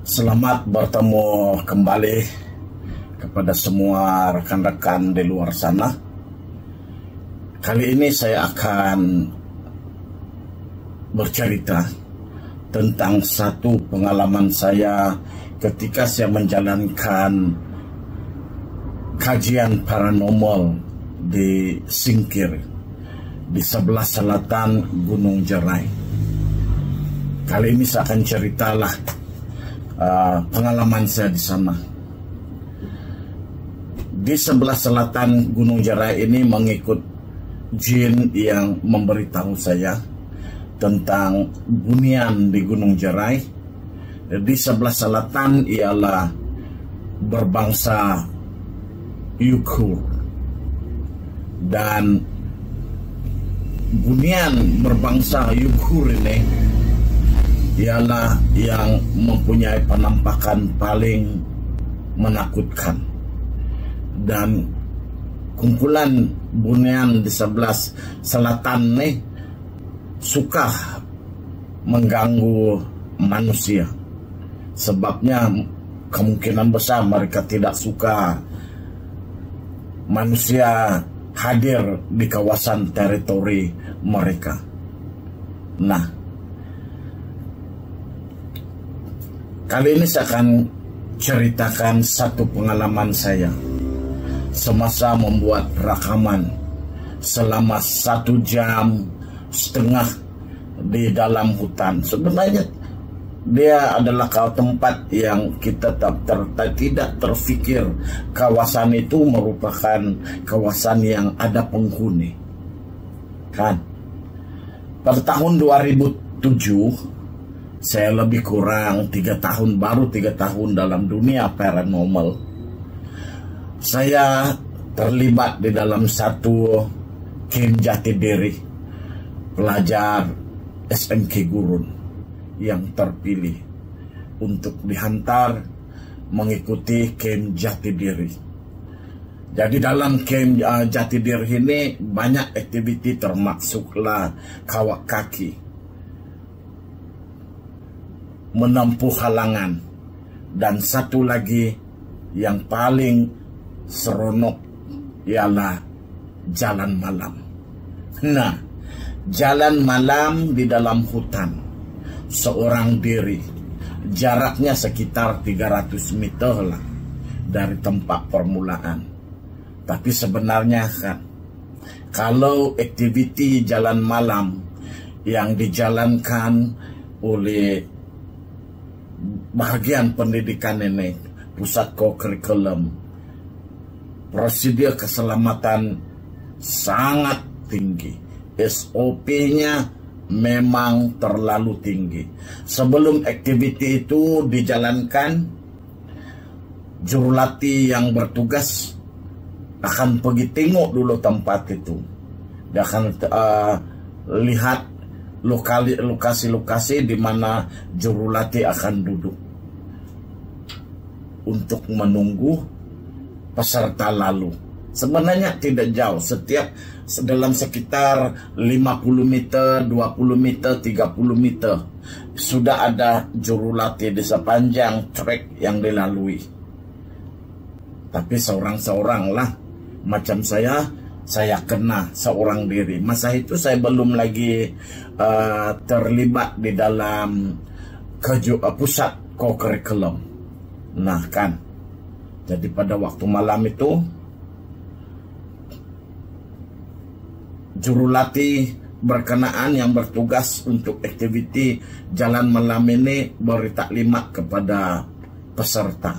Selamat bertemu kembali kepada semua rekan-rekan di luar sana. Kali ini saya akan bercerita tentang satu pengalaman saya ketika saya menjalankan kajian paranormal di Singkir, di sebelah selatan Gunung Jerai. Kali ini saya akan ceritalah pengalaman saya di sana. Di sebelah selatan Gunung Jerai ini mengikut jin yang memberitahu saya tentang bunian di Gunung Jerai. Di sebelah selatan ialah berbangsa Yukur, dan bunian berbangsa Yukur ini ialah yang mempunyai penampakan paling menakutkan, dan kumpulan bunian di sebelah selatan ini suka mengganggu manusia. Sebabnya kemungkinan besar mereka tidak suka manusia hadir di kawasan teritori mereka. Nah, kali ini saya akan ceritakan satu pengalaman saya semasa membuat rekaman selama 1,5 jam di dalam hutan. Sebenarnya dia adalah tempat yang kita tidak terfikir kawasan itu merupakan kawasan yang ada penghuni. Kan? Pada tahun 2007 saya lebih kurang 3 tahun, baru 3 tahun dalam dunia paranormal. Saya terlibat di dalam satu camp jati diri pelajar SMK Gurun yang terpilih untuk dihantar mengikuti camp jati diri. Jadi dalam camp jati diri ini banyak aktiviti, termasuklah kawat kaki, menempuh halangan, dan satu lagi yang paling seronok ialah jalan malam. Nah, jalan malam di dalam hutan, seorang diri, jaraknya sekitar 300 meter lah dari tempat permulaan. Tapi sebenarnya kan, kalau aktiviti jalan malam yang dijalankan oleh bahagian pendidikan ini, pusat kurikulum, prosedur keselamatan sangat tinggi, SOP-nya memang terlalu tinggi. Sebelum aktiviti itu dijalankan, jurulatih yang bertugas akan pergi tengok dulu tempat itu. Dia akan lihat lokasi-lokasi di mana jurulatih akan duduk untuk menunggu peserta lalu. Sebenarnya tidak jauh, setiap dalam sekitar 50 meter, 20 meter, 30 meter sudah ada jurulatih di sepanjang trek yang dilalui. Tapi seorang-seorang lah, macam saya kena seorang diri. Masa itu saya belum lagi terlibat di dalam pusat kurikulum. Nah kan, jadi pada waktu malam itu jurulatih berkenaan yang bertugas untuk aktiviti jalan malam ini beri taklimat kepada peserta.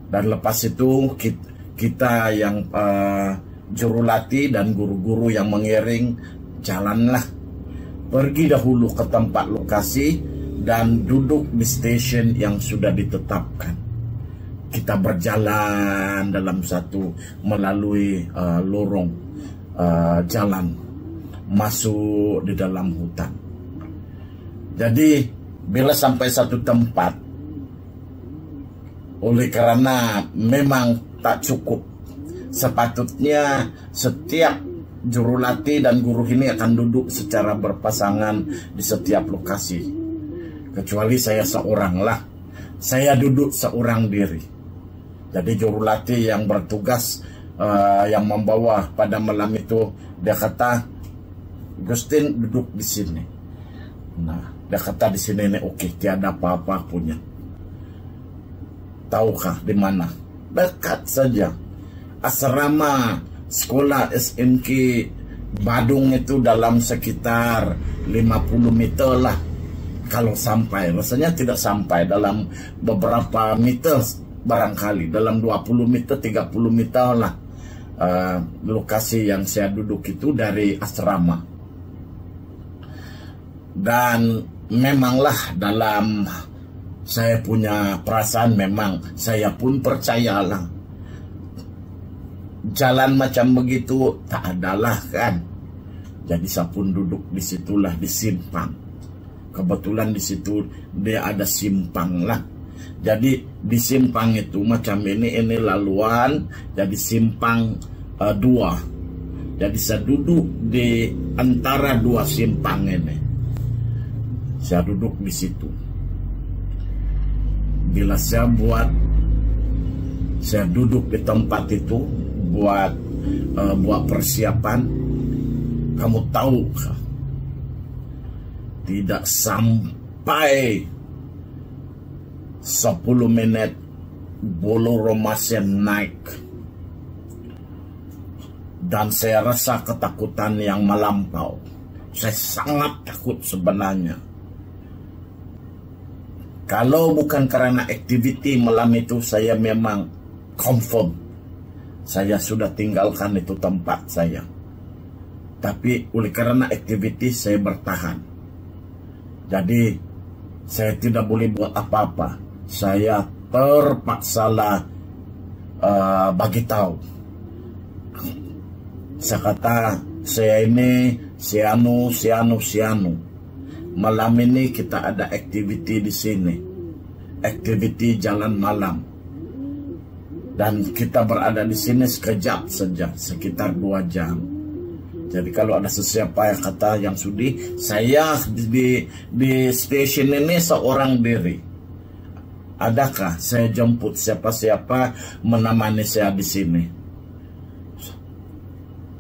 Dan lepas itu kita yang jurulatih dan guru-guru yang mengiring jalanlah pergi dahulu ke tempat lokasi dan duduk di stesen yang sudah ditetapkan. Kita berjalan dalam melalui lorong jalan masuk di dalam hutan. Jadi bila sampai satu tempat, oleh karena memang tak cukup, sepatutnya setiap jurulatih dan guru ini akan duduk secara berpasangan di setiap lokasi. kecuali saya seorang lah. Saya duduk seorang diri. Jadi jurulatih yang bertugas yang membawa pada malam itu, dia kata, Gustin duduk di sini. Nah, dia kata di sini nih, oke, tiada apa-apa punya. Tahukah di mana? Dekat saja. Asrama sekolah SMK Badung itu dalam sekitar 50 meter lah. Kalau sampai, rasanya tidak sampai, dalam beberapa meter barangkali, dalam 20 meter, 30 meter lah lokasi yang saya duduk itu dari asrama. Dan memanglah dalam saya punya perasaan, memang saya pun percayalah. Jalan macam begitu tak adalah kan. Jadi saya pun duduk di situlah, di simpang. Kebetulan di situ dia ada simpang lah. Jadi di simpang itu macam ini laluan, jadi simpang 2. Jadi saya duduk di antara 2 simpang ini. Saya duduk di situ. Bila saya duduk di tempat itu buat persiapan, kamu tahu tidak sampai 10 menit bulu roma saya naik. Dan saya rasa ketakutan yang melampau. Saya sangat takut sebenarnya. Kalau bukan karena aktiviti malam itu, saya memang confirm saya sudah tinggalkan itu tempat saya. Tapi oleh karena aktiviti saya bertahan. Jadi saya tidak boleh buat apa-apa. Saya terpaksalah bagi tahu. Saya kata, saya ini sianu. Malam ini kita ada aktiviti di sini. Aktiviti jalan malam. Dan kita berada di sini sekejap saja, sekitar 2 jam. Jadi kalau ada sesiapa yang kata yang sudi, saya di stasiun ini seorang diri. Adakah saya jemput siapa-siapa menemani saya di sini?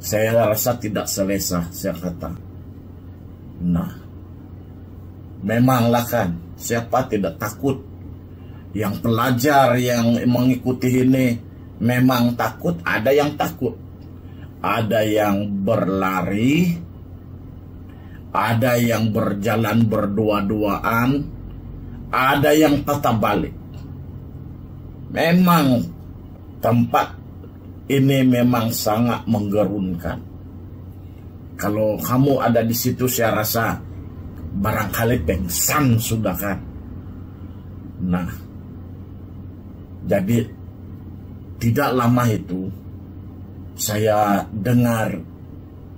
Saya rasa tidak selesa, saya kata. Nah, memanglah kan, siapa tidak takut? Yang pelajar yang mengikuti ini memang takut, ada yang takut. Ada yang berlari, ada yang berjalan berdua-duaan, ada yang patah balik. Memang tempat ini memang sangat menggerunkan. Kalau kamu ada di situ, saya rasa barangkali pingsan sudah kan. Nah, jadi tidak lama itu saya dengar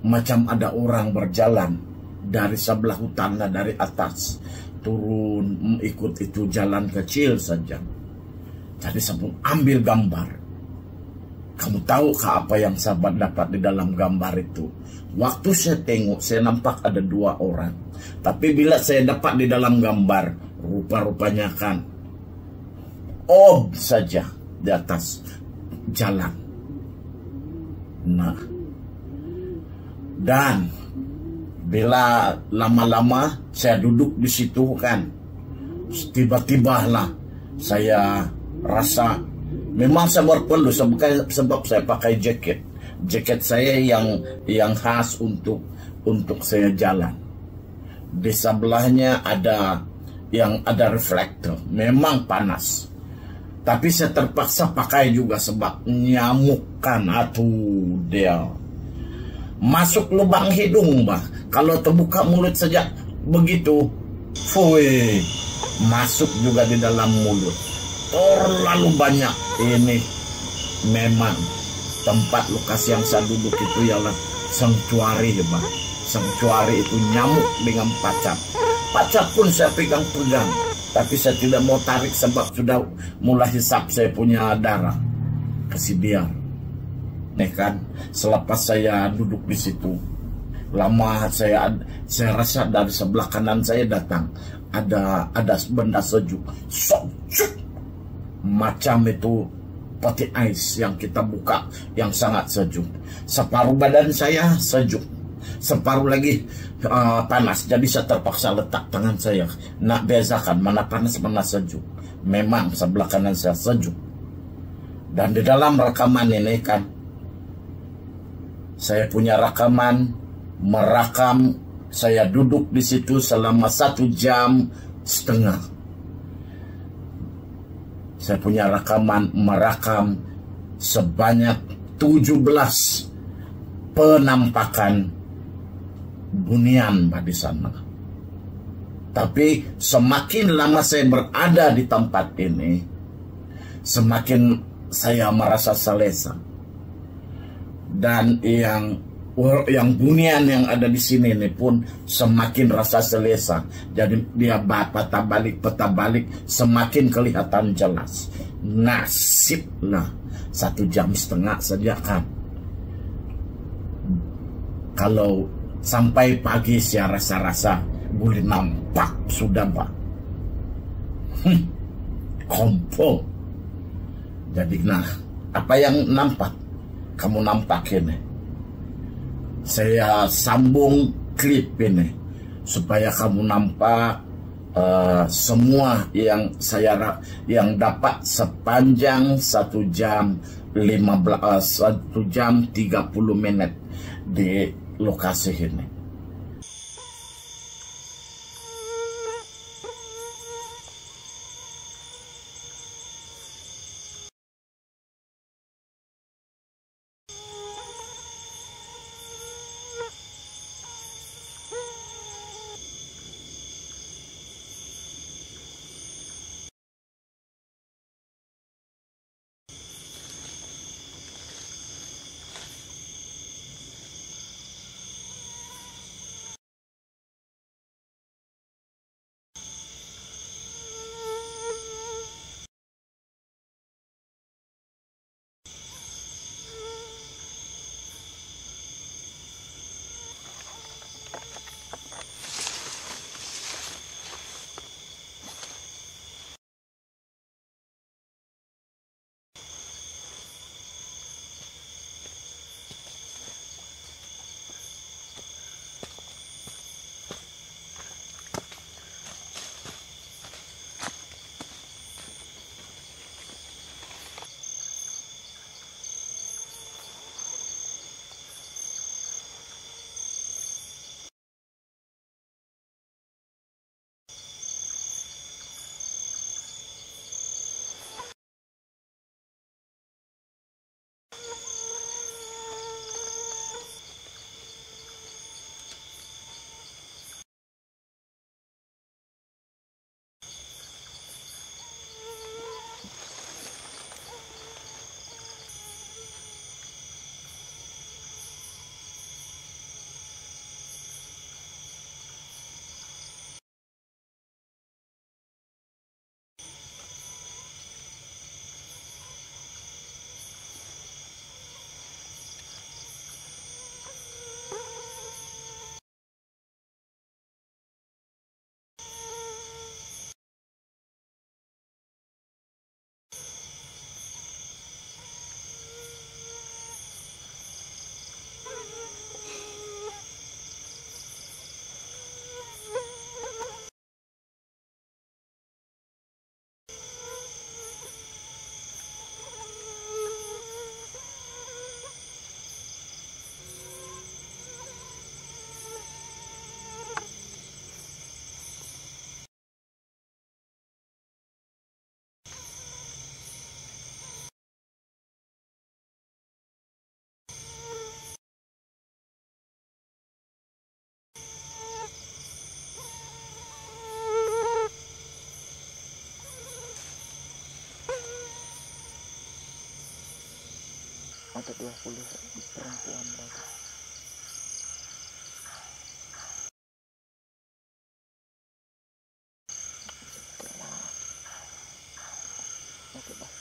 macam ada orang berjalan dari sebelah hutan, dari atas turun, ikut itu jalan kecil saja. Jadi saya pun ambil gambar. Kamu tahu apa yang saya dapat di dalam gambar itu? Waktu saya tengok, saya nampak ada 2 orang. Tapi bila saya dapat di dalam gambar, rupa-rupanya kan saja di atas jalan. Nah, dan bila lama-lama saya duduk di situ kan, tiba-tiba lah saya rasa memang saya berperlu, sebab saya pakai jaket saya yang khas untuk saya jalan. Di sebelahnya ada reflektor, memang panas. Tapi saya terpaksa pakai juga sebab nyamuk kan, dia masuk lubang hidung, bah. Kalau terbuka mulut saja begitu, masuk juga di dalam mulut. Terlalu banyak. Ini memang tempat lokasi yang saya duduk itu ialah sanctuary, bah. Sanctuary itu nyamuk dengan pacap. Pacap pun saya pegang-pegang. Tapi saya tidak mau tarik sebab sudah mulai hisap saya punya darah. Kasih biar. Nih kan, selepas saya duduk di situ, Lama saya rasa dari sebelah kanan saya datang ada benda sejuk, sejuk macam itu peti ais yang kita buka yang sangat sejuk. Separuh badan saya sejuk, separuh lagi panas. Jadi saya terpaksa letak tangan saya nak bezakan mana panas mana sejuk. Memang sebelah kanan saya sejuk. Dan di dalam rekaman ini kan, saya punya rekaman merakam saya duduk di situ selama 1,5 jam. Saya punya rekaman merakam sebanyak 17 penampakan bunian di sana. Tapi semakin lama saya berada di tempat ini, semakin saya merasa selesa. Dan yang bunian yang ada di sini ini pun semakin rasa selesa. Jadi dia peta balik semakin kelihatan jelas. Nasib lah 1,5 jam saja kan. Kalau sampai pagi saya rasa boleh nampak sudah Pak. Kompol. Jadi apa yang nampak? Kamu nampak ini. Saya sambung klip ini supaya kamu nampak semua yang dapat sepanjang 1 jam 1 jam 30 menit di lokasi ini. Ada 20 perempuan lagi. Oke, Pak.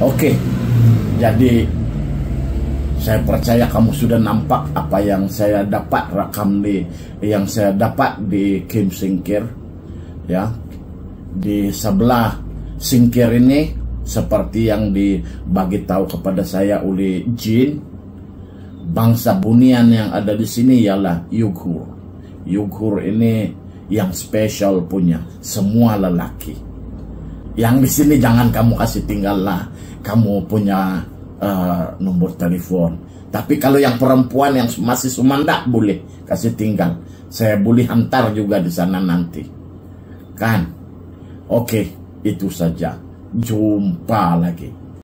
Oke, jadi saya percaya kamu sudah nampak apa yang saya dapat yang saya dapat di Camp Singkir, ya. Di sebelah Singkir ini seperti yang dibagi tahu kepada saya oleh Jin, bangsa bunian yang ada di sini ialah Yughur. Yughur ini yang spesial punya, semua lelaki. Yang di sini jangan kamu kasih tinggal lah, kamu punya nomor telepon. Tapi kalau yang perempuan yang masih sumandak boleh kasih tinggal. Saya boleh hantar juga di sana nanti. Kan? Oke, itu saja. Jumpa lagi.